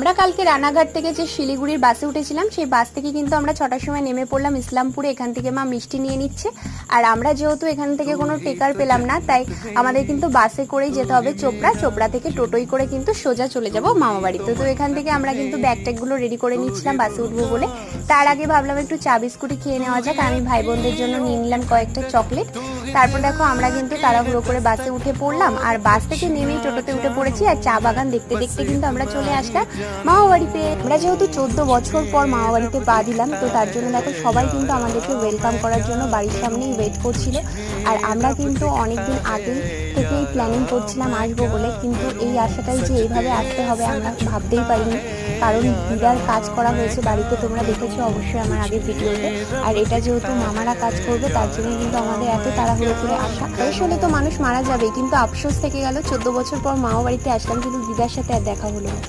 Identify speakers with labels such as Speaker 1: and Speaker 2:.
Speaker 1: আমরা কালকে রানাঘাট থেকে যে শিলিগুড়ির বাসে উঠেছিলাম, সেই বাস থেকে কিন্তু আমরা 6টার সময় নেমে পড়লাম ইসলামপুরে। এখান থেকে মা মিষ্টি নিয়ে নিচ্ছে, আর আমরা যেহেতু এখান থেকে কোনো টেকার পেলাম না, তাই আমাদের কিন্তু বাসে করেই যেতে হবে চোপড়া থেকে টোটোই করে কিন্তু সোজা চলে যাব মামা বাড়িতে। তো এখান থেকে আমরা কিন্তু ব্যাগ ট্যাগগুলো রেডি করে নিচ্ছিলাম বাসে উঠবো বলে। তার আগে ভাবলাম একটু চা বিস্কুটি খেয়ে নেওয়া যাক। আমি ভাই বোনদের জন্য নিয়ে নিলাম কয়েকটা চকলেট। তারপর দেখো আমরা কিন্তু তাড়াহুড়ো করে বাসে উঠে পড়লাম, আর বাস থেকে নেমেই টোটোতে উঠে পড়েছি। আর চা বাগান দেখতে দেখতে কিন্তু আমরা চলে আসলাম মামা বাড়িতে। আমরা যেহেতু 14 বছর পর মামা বাড়িতে পা দিলাম, তো তার জন্য দেখো সবাই কিন্তু আমাদেরকে ওয়েলকাম করার জন্য বাড়ির সামনেই ওয়েট করছিল। আর আমরা কিন্তু অনেকদিন আগে থেকেই প্ল্যানিং করছিলাম আসবো বলে, কিন্তু এই আশাটাই যে এইভাবে আসতে হবে আমরা ভাবতেই পারিনি। কারণ দিদার কাজ করা হয়েছে বাড়িতে, তোমরা দেখেছো অবশ্যই আমার আগের ভিডিওতে। আর এটা যেহেতু মামারা কাজ করবে, তার জন্য কিন্তু আমাদের এত তাড়াহুড়ো করে আসা। বয়স হলে তো মানুষ মারা যাবে, কিন্তু আফসোস থেকে গেল 14 বছর পর মামা বাড়িতে আসলাম, কিন্তু দিদার সাথে আর দেখা হলো না।